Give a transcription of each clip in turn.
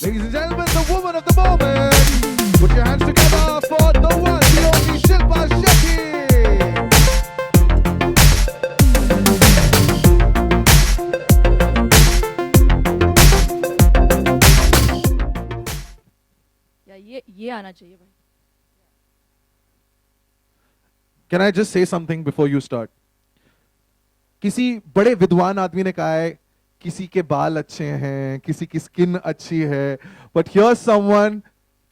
Ladies and gentlemen, the woman of the moment. Put your hands together for the one, the only Shilpa Shetty. ये आना चाहिए भाई. Can I just say something before you start? किसी बड़े विद्वान आदमी ने कहा है किसी के बाल अच्छे हैं, किसी की स्किन अच्छी है, but here's someone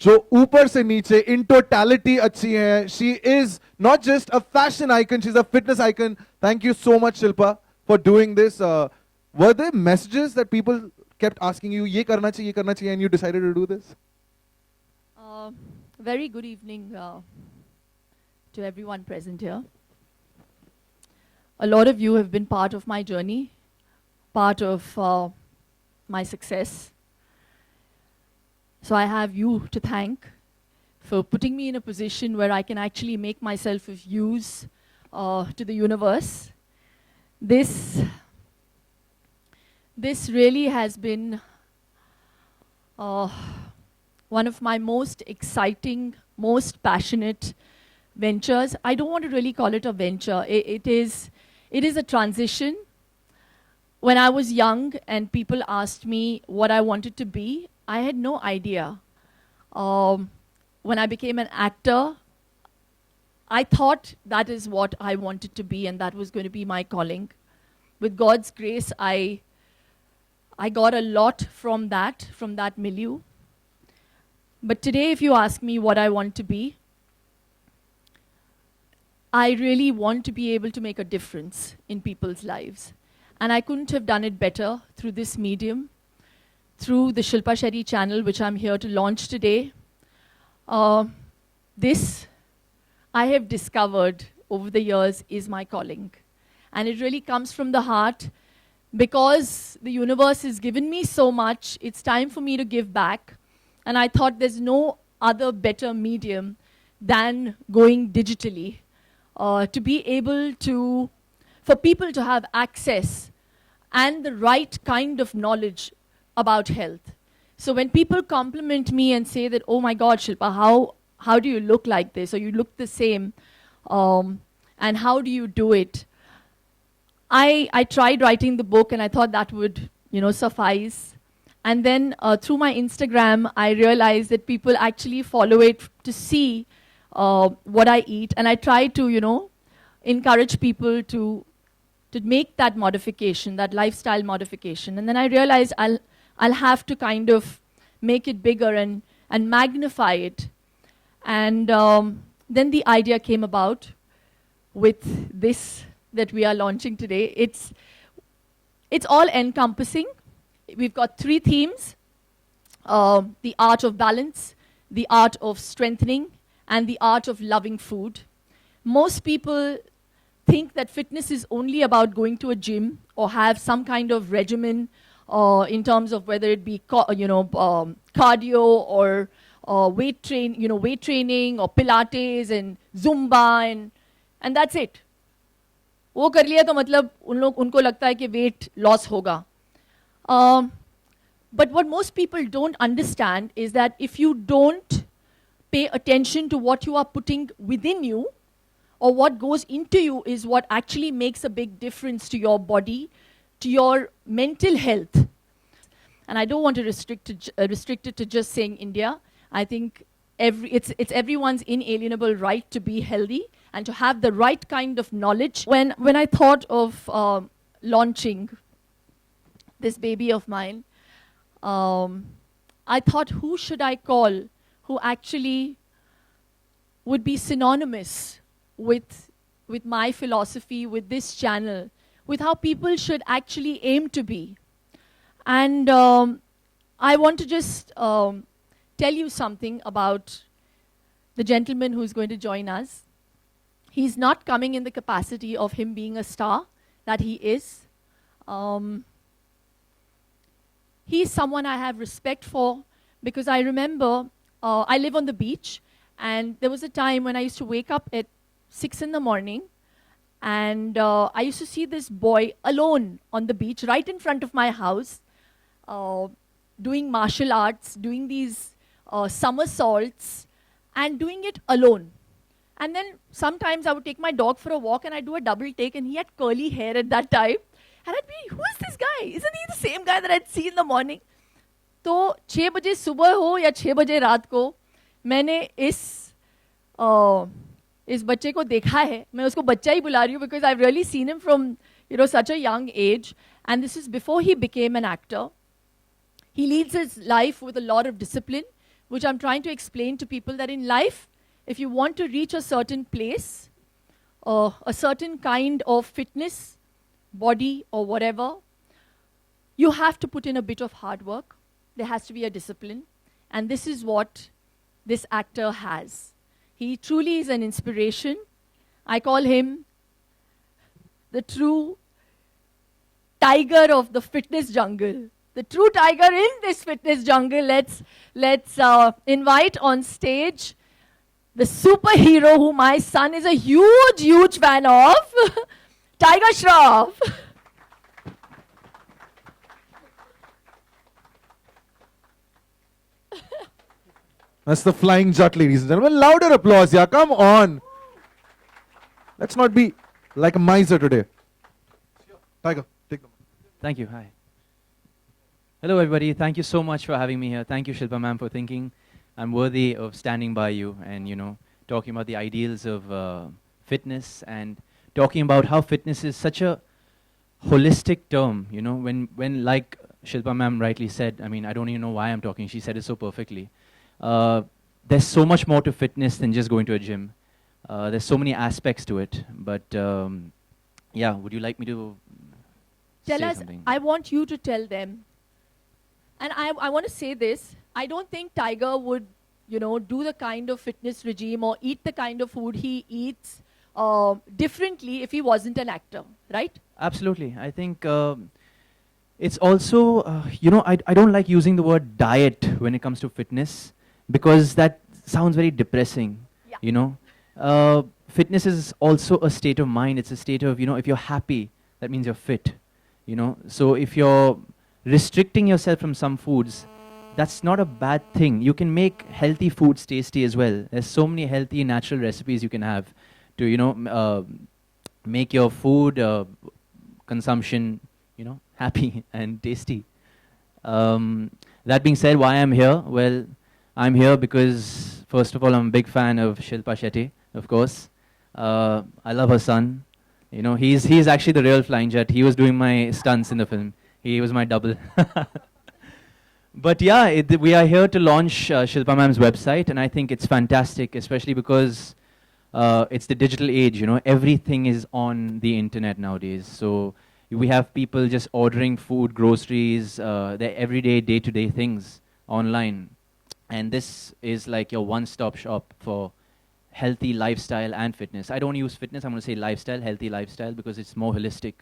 जो ऊपर से नीचे in totality अच्छी है. She is not just a fashion icon, she's a fitness icon. Thank you so much, Shilpa, for doing this. Were there messages that people kept asking you, ये करना चाहिए, and you decided to do this? Very good evening to everyone present here. A lot of you have been part of my journey, part of my success. So I have you to thank for putting me in a position where I can actually make myself of use to the universe. This really has been one of my most exciting, most passionate ventures. I don't want to really call it a venture. It is a transition. When I was young and people asked me what I wanted to be, I had no idea. When I became an actor, I thought that is what I wanted to be and that was going to be my calling. With God's grace, I got a lot from that milieu. But today, if you ask me what I want to be, I really want to be able to make a difference in people's lives. And I couldn't have done it better through this medium, through the Shilpa Shetty channel, which I'm here to launch today. This, I have discovered over the years, is my calling. And it really comes from the heart. Because the universe has given me so much, it's time for me to give back. And I thought there's no other better medium than going digitally to be able to, for people to have access and the right kind of knowledge about health. So when people compliment me and say that, oh my God, Shilpa, how do you look like this? Or you look the same, and how do you do it? I tried writing the book and I thought that would, suffice. And then through my Instagram, I realized that people actually follow it to see what I eat. And I try to, encourage people to make that modification, that lifestyle modification. And then I realized I'll have to kind of make it bigger and magnify it. And then the idea came about with this that we are launching today. It's all encompassing. We've got 3 themes: the art of balance, the art of strengthening, and the art of loving food. Most people think that fitness is only about going to a gym or have some kind of regimen in terms of whether it be cardio or weight training or Pilates and Zumba and that's it. वो कर लिया तो मतलब उनको लगता है कि weight loss होगा. But what most people don't understand is that if you don't pay attention to what you are putting within you, or what goes into you, is what actually makes a big difference to your body, to your mental health. And I don't want to restrict it to just saying India. I think it's everyone's inalienable right to be healthy and to have the right kind of knowledge. When I thought of launching this baby of mine, I thought, who should I call who actually would be synonymous with my philosophy, with this channel, with how people should actually aim to be. And I want to just tell you something about the gentleman who's going to join us. He's not coming in the capacity of him being a star, that he is. He's someone I have respect for because I remember I live on the beach, and there was a time when I used to wake up at 6 in the morning, and I used to see this boy alone on the beach right in front of my house. doing martial arts, doing these somersaults, and doing it alone. And then sometimes I would take my dog for a walk and I'd do a double take, and he had curly hair at that time. And I'd be, who is this guy? Isn't he the same guy that I'd see in the morning? तो 6 बजे सुबह हो या 6 बजे रात को मैंने इस बच्चे को देखा है. मैं उसको बच्चा ही बुला रही हूँ because I've really seen him from such a young age, and this is before he became an actor. He leads his life with a lot of discipline, which I'm trying to explain to people that in life, if you want to reach a certain place, a certain kind of fitness, body or whatever, you have to put in a bit of hard work. There has to be a discipline. And this is what this actor has. He truly is an inspiration. I call him the true tiger of the fitness jungle. The true tiger in this fitness jungle. Let's invite on stage the superhero who my son is a huge fan of, Tiger Shroff. That's the flying jut, ladies and gentlemen. Louder applause, yeah, come on. Let's not be like a miser today. Tiger, take the mic. Thank you. Hi. Hello, everybody. Thank you so much for having me here. Thank you, Shilpa ma'am, for thinking I'm worthy of standing by you and, talking about the ideals of fitness and talking about how fitness is such a holistic term. When like Shilpa ma'am rightly said, I mean, I don't even know why I'm talking. She said it so perfectly. There's so much more to fitness than just going to a gym. There's so many aspects to it. But yeah, would you like me to Tell say us, something? I want you to tell them. And I want to say this. I don't think Tiger would, do the kind of fitness regime or eat the kind of food he eats differently if he wasn't an actor, right? Absolutely. I think it's also, I don't like using the word diet when it comes to fitness because that sounds very depressing, Yeah. Fitness is also a state of mind. It's a state of, if you're happy, that means you're fit, So if you're restricting yourself from some foods, that's not a bad thing. You can make healthy foods tasty as well. There's so many healthy, natural recipes you can have to, make your food consumption, happy and tasty. That being said, why I'm here? Well, I'm here because, first of all, I'm a big fan of Shilpa Shetty, of course. I love her son. He's actually the real flying jet. He was doing my stunts in the film. He was my double. But yeah, we are here to launch Shilpa ma'am's website, and I think it's fantastic, especially because it's the digital age. Everything is on the internet nowadays. So we have people just ordering food, groceries, their everyday, day-to-day things online. And this is like your one-stop shop for healthy lifestyle and fitness. I don't use fitness, I'm going to say lifestyle, healthy lifestyle, because it's more holistic,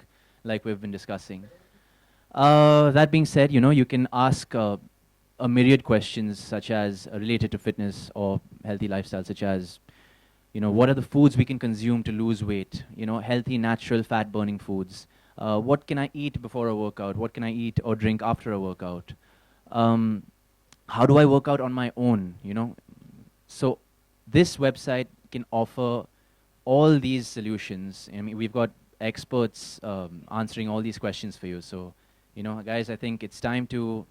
like we've been discussing. That being said, you can ask a myriad questions such as related to fitness or healthy lifestyle, such as, what are the foods we can consume to lose weight? Healthy, natural, fat-burning foods. What can I eat before a workout? What can I eat or drink after a workout? How do I work out on my own? So this website can offer all these solutions. I mean, we've got experts answering all these questions for you. So, guys, I think it's time to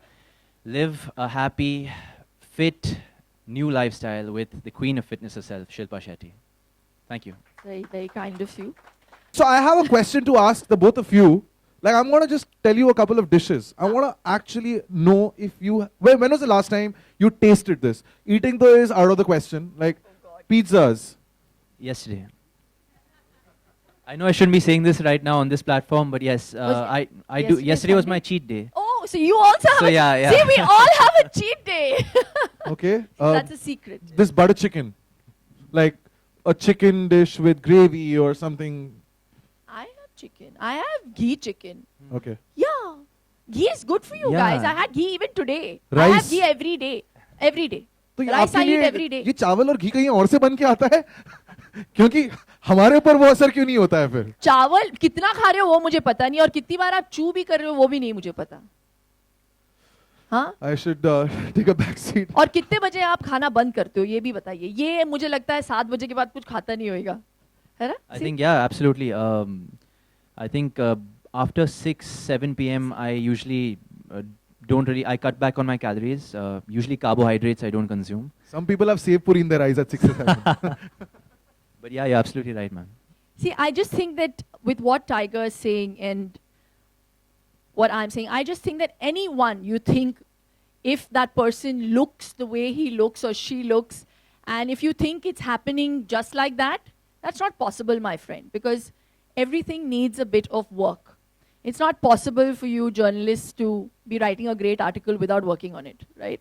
live a happy, fit, new lifestyle with the queen of fitness herself, Shilpa Shetty. Thank you. Very, very kind of you. So I have a question to ask the both of you. Like, I'm going to just tell you a couple of dishes. I want to actually know if you... when was the last time you tasted this? Eating though is out of the question. Like, pizzas. Yesterday. I know I shouldn't be saying this right now on this platform, but yes, I do. Yesterday was my cheat day. Oh, so you also have So yeah. See, we all have a cheat day. Okay. That's a secret. This butter chicken. Like, a chicken dish with gravy or something. I have chicken. I have ghee chicken. Okay. Yeah. Ghee is good for you Yeah. guys. I had ghee even today. I have Rice. ghee every day. Every day. तो ये Rice आपके I eat लिए every day. ये चावल और घी कहीं और से बन के आता है क्योंकि हमारे ऊपर वो असर क्यों नहीं होता है फिर चावल कितना खा रहे हो वो मुझे पता नहीं और कितनी बार आप चू भी कर रहे हो वो भी नहीं मुझे पता. हाँ, I should take a back seat. और कितने बजे आप खाना बंद करते हो ये भी बताइए. ये मुझे लगता है 7 बजे के बाद कुछ खाता नहीं होएगा, है ना? I think, yeah, absolutely. I think after 6, 7 p.m. I usually don't really, I cut back on my calories. Usually carbohydrates I don't consume. Some people have saved puri in their eyes at 6 or 7. But yeah, you're absolutely right, man. See, I just think that with what Tiger is saying and what I'm saying, I just think that anyone you think, if that person looks the way he looks or she looks, and if you think it's happening just like that, that's not possible, my friend, because everything needs a bit of work. It's not possible for you journalists to be writing a great article without working on it, right?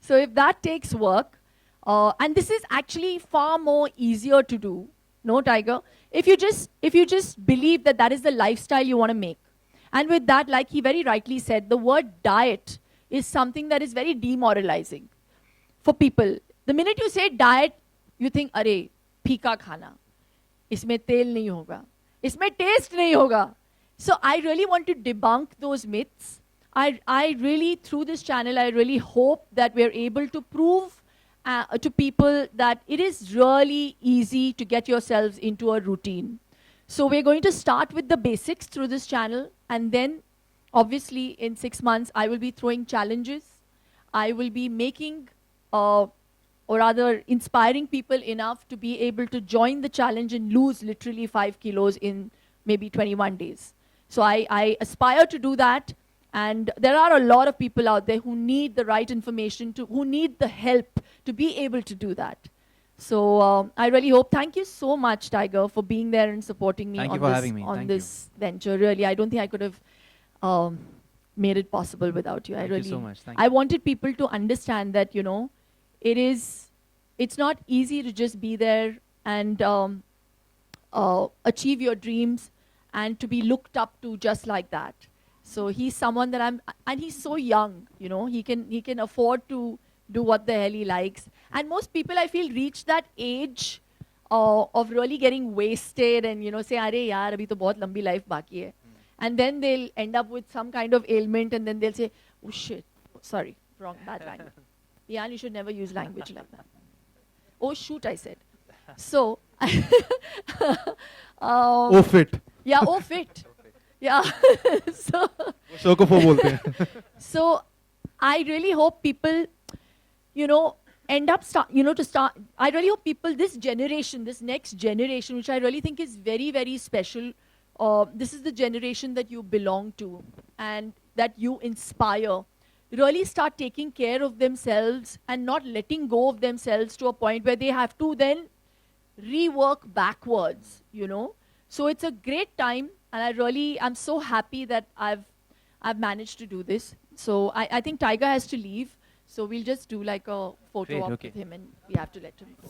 So if that takes work, and this is actually far more easier to do, no, Tiger? If you just believe that that is the lifestyle you want to make. And with that, like he very rightly said, the word diet is something that is very demoralizing for people. The minute you say diet, you think, अरे फीका खाना, इसमें तेल नहीं होगा, इसमें taste नहीं होगा. So I really want to debunk those myths. I really, through this channel, I really hope that we're able to prove to people that it is really easy to get yourselves into a routine. So we're going to start with the basics through this channel, and then obviously in 6 months I will be throwing challenges. I will be making or rather inspiring people enough to be able to join the challenge and lose literally 5 kilos in maybe 21 days. So I aspire to do that, and there are a lot of people out there who need the right information, who need the help to be able to do that. So I really hope. Thank you so much, Tiger, for being there and supporting me Thank on you for this, having me. on Thank this venture. Really, I don't think I could have made it possible without you. Thank you so much. Thank I you. wanted people to understand that, you know, it's not easy to just be there and achieve your dreams and to be looked up to just like that. So he's someone that and he's so young, you know, he can afford to do what the hell he likes. And most people, I feel, reach that age of really getting wasted and, you know, say, "Arey yaar, abhi to bahut lambi life baki hai." And then they'll end up with some kind of ailment, and then they'll say, "Oh shit, sorry, wrong, bad language." Yeah, you should never use language like that. Oh shoot, I said. So, Oh fit. yeah, oh fit. Yeah. So, show को फो बोलते हैं. so I really hope people, you know, end up I really hope people, this generation, this next generation, which I really think is very, very special, this is the generation that you belong to and that you inspire, really start taking care of themselves and not letting go of themselves to a point where they have to then rework backwards, you know. So it's a great time, and I'm so happy that I've managed to do this. So I think Tiger has to leave, so we'll just do like a photo Great, op okay. with him, and we have to let him go.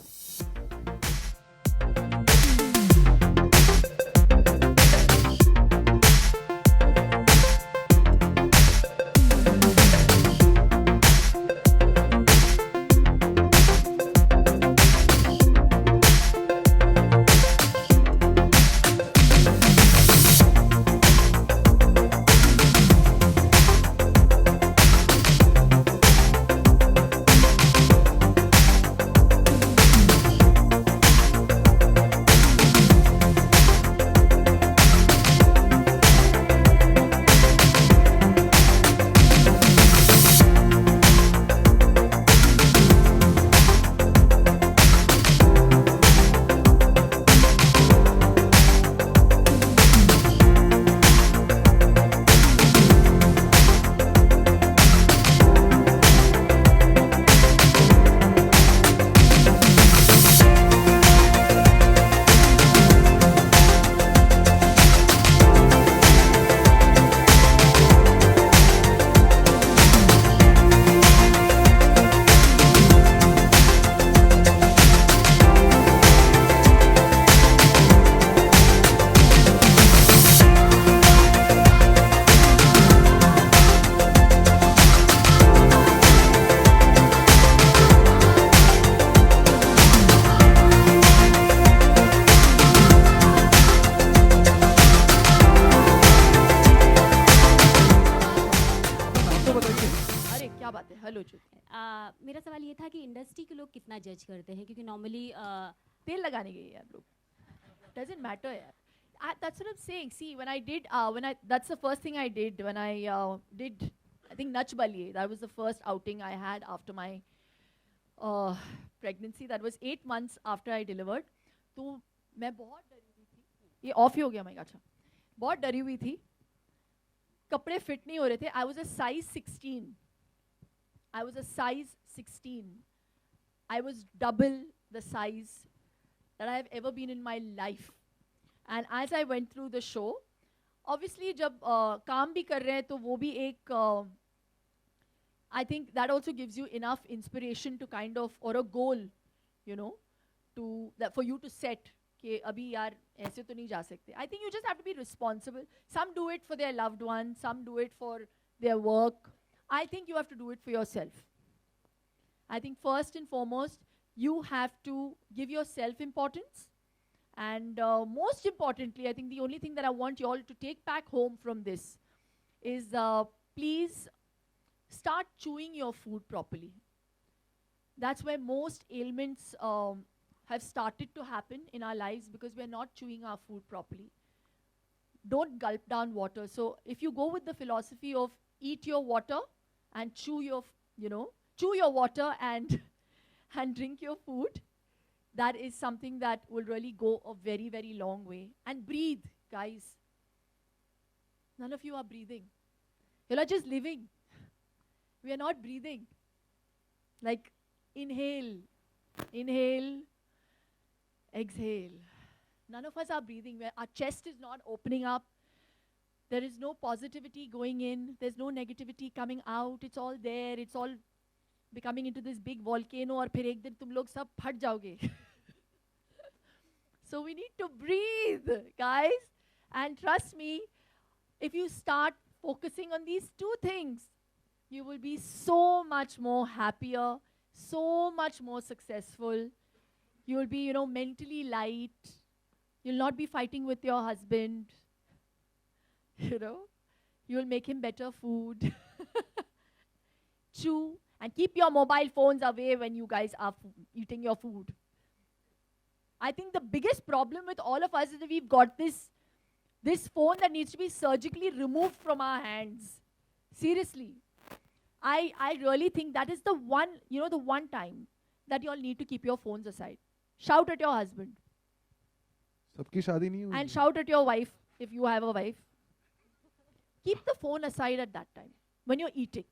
क्या बात है, hello ज्योति। मेरा सवाल ये था कि industry के लोग कितना जज करते हैं, क्योंकि नॉर्मली तेल लगाने गए यार लोग, doesn't matter यार. That's what I'm saying. See, when I did, that's the first thing I did when I did, I think Nach Baliye. That was the first outing I had after my pregnancy. That was 8 months after I delivered. तो मैं बहुत डरी हुई थी. ये of ही हो गया मैं, अच्छा. बहुत डरी हुई थी. कपड़े फिट नहीं हो रहे थे. I was a size 16. I was a size 16. I was double the size that I have ever been in my life. And as I went through the show, obviously जब काम भी कर रहे हैं तो वो भी एक I think that also gives you enough inspiration to kind of, or a goal, you know, to that for you to set कि अभी यार ऐसे तो नहीं जा सकते. I think you just have to be responsible. Some do it for their loved ones, some do it for their work. I think you have to do it for yourself. I think first and foremost, you have to give yourself importance. And most importantly, I think the only thing that I want you all to take back home from this is please start chewing your food properly. That's where most ailments have started to happen in our lives, because we're not chewing our food properly. Don't gulp down water. So if you go with the philosophy of eat your water and chew your, chew your water and and drink your food, that is something that will really go a very, very long way. And breathe, guys. None of you are breathing. You're not just living. We are not breathing. Like, inhale, inhale, exhale. None of us are breathing. Our chest is not opening up. There is no positivity going in. There's no negativity coming out. It's all there. It's all becoming into this big volcano, और फिर एक दिन तुम लोग सब फट जाओगे. So we need to breathe, guys. And trust me, if you start focusing on these two things, you will be so much more happier, so much more successful. You will be, mentally light. You'll not be fighting with your husband. You will make him better food. Chew. And keep your mobile phones away when you guys are eating your food. I think the biggest problem with all of us is that we've got this phone that needs to be surgically removed from our hands. Seriously. I really think that is the one time that you all need to keep your phones aside. Shout at your husband. सबकी शादी नहीं हुई. And shout at your wife if you have a wife. Keep the phone aside at that time when you're eating.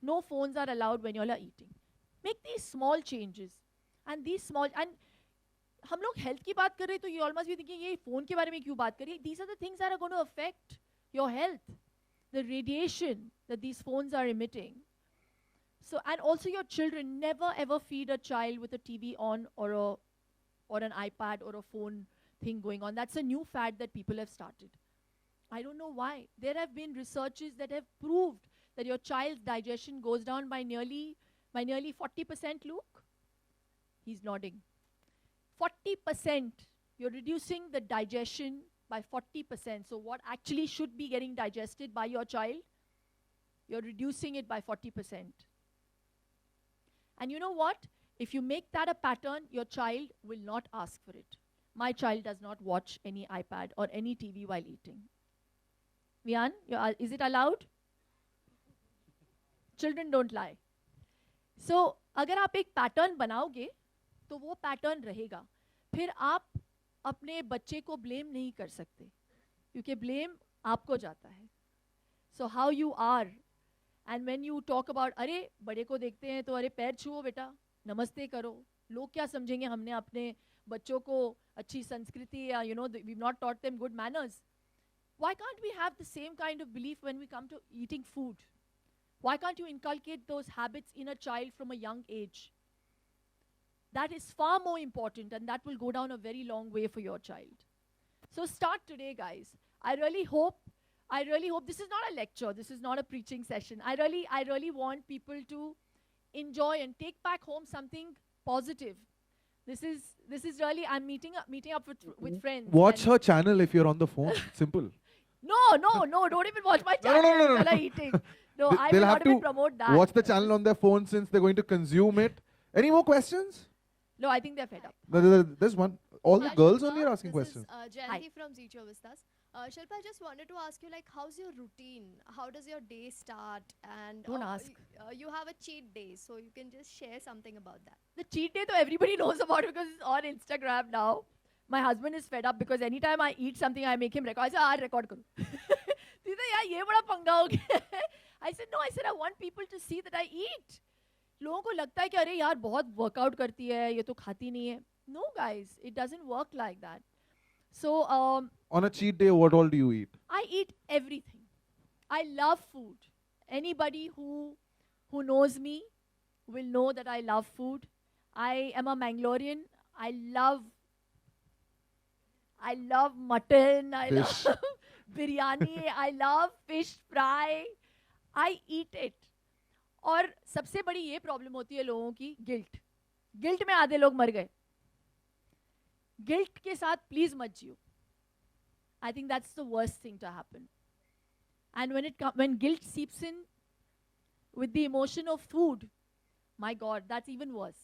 No phones are allowed when you all are eating. Make these small changes. And हम लोग health की बात कर रहे हैं तो you all must be thinking ये phone के बारे में क्यों बात कर रही है? These are the things that are going to affect your health. The radiation that these phones are emitting. So, and also your children, never ever feed a child with a TV on or an iPad or a phone thing going on. That's a new fad that people have started. I don't know why. There have been researches that have proved that your child's digestion goes down by nearly 40%, Luke? He's nodding. 40%. You're reducing the digestion by 40%. So what actually should be getting digested by your child, you're reducing it by 40%. And you know what? If you make that a pattern, your child will not ask for it. My child does not watch any iPad or any TV while eating. Vian, is it allowed? Children don't lie. So, अगर आप एक pattern बनाओगे तो वो pattern रहेगा. फिर आप अपने बच्चे को ब्लेम नहीं कर सकते, क्योंकि ब्लेम आपको जाता है. So how you are, and when you talk about अरे बड़े को देखते हैं तो अरे पैर छुओ बेटा, नमस्ते करो, लोग क्या समझेंगे हमने अपने बच्चों को अच्छी संस्कृति या we've not taught them good manners. Why can't we have the same kind of belief when we come to eating food? Why can't you inculcate those habits in a child from a young age? That is far more important, and that will go down a very long way for your child. So start today, guys. I really hope this is not a lecture, this is not a preaching session. I really want people to enjoy and take back home something positive. This is really, I'm meeting up with friends. Watch her channel if you're on the phone. Simple. No, don't even watch my channel while I'm eating. No, I They'll will have not even to promote that. watch the channel on their phone since they're going to consume it. Any more questions? No, I think they're fed up. There's one. All the Hi, girls Shilpa. only are asking This questions. is Jayanti from Zicho Vistas. Shilpa, I just wanted to ask you, like, how's your routine? How does your day start? And Don't ask. You have a cheat day, so you can just share something about that. The cheat day, though, everybody knows about it because it's on Instagram now. My husband is fed up because anytime I eat something, I make him record. I say, record karo. He said, yeah, ye bada panga ho gaya. I said, no, I want people to see that I eat. लोगों को लगता है कि अरे यार बहुत workout करती है ये तो खाती नहीं है. No, guys, it doesn't work like that. So On a cheat day, what all do you eat? I eat everything. I love food. Anybody who knows me will know that I love food. I am a Mangalorean. I love mutton. I Fish. love biryani. I love fish fry. I eat it. और सबसे बड़ी ये problem होती है लोगों की guilt में आधे लोग मर गए. गिल्ट के साथ प्लीज मत जियो. I think that's the worst thing to happen. And when guilt seeps in with the emotion of food, my God, that's even worse.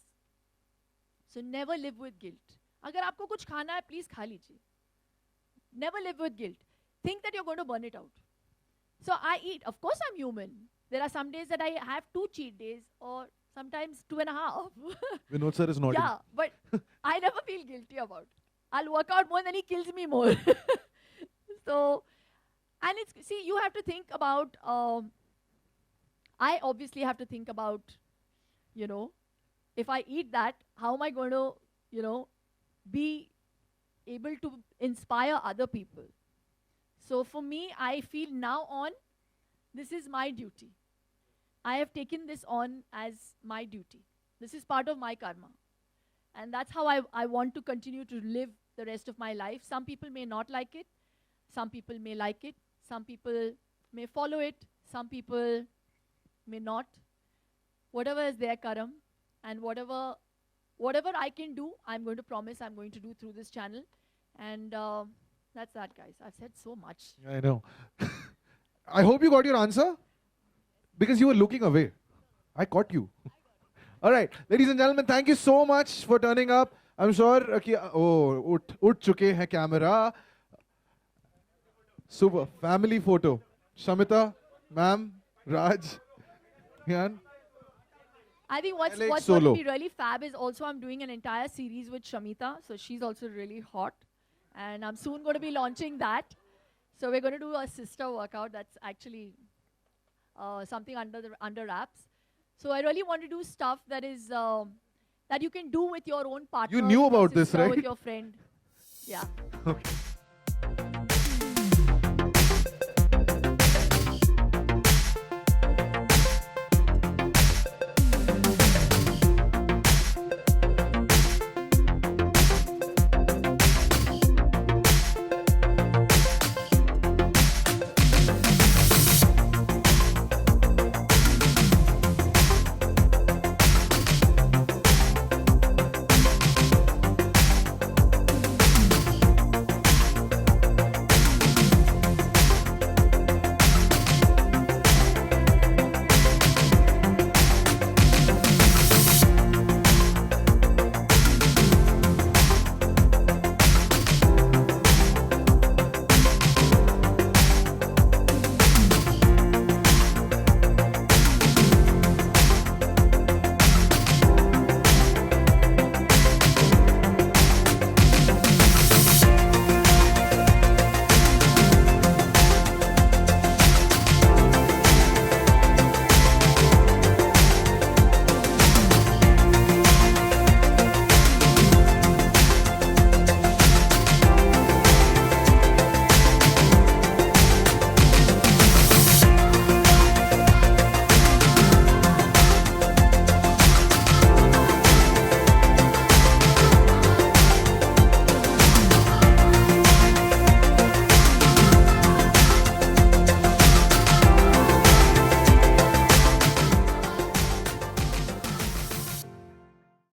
So never live with guilt. अगर आपको कुछ खाना है, please खा लीजिए. Never live with guilt. Think that you're going to burn it out. So I eat. Of course, I'm human. There are some days that I have 2 cheat days, or sometimes 2.5. Vinod sir is nodding. Yeah, but I never feel guilty about it. I'll work out more and then he kills me more. So, and you have to think about, I obviously have to think about, if I eat that, how am I going to, be able to inspire other people? So for me, I feel now on, this is my duty. I have taken this on as my duty. This is part of my karma. And that's how I want to continue to live the rest of my life. Some people may not like it. Some people may like it. Some people may follow it. Some people may not. Whatever is their karam, and whatever I can do, I'm going to promise I'm going to do through this channel. And that's that, guys. I've said so much. I know. I hope you got your answer because you were looking away. I caught you. All right, ladies and gentlemen, thank you so much for turning up. I'm sure कि उठ चुके हैं camera. Super family photo. Shamita, ma'am, Raj, Yan. I think what's LH going to solo. be really fab is also I'm doing an entire series with Shamita. So she's also really hot. And I'm soon going to be launching that. So we're going to do a sister workout. That's actually something under wraps. So I really want to do stuff that is that you can do with your own partner. You knew with your about this, sister, right? With your friend. Yeah. Okay.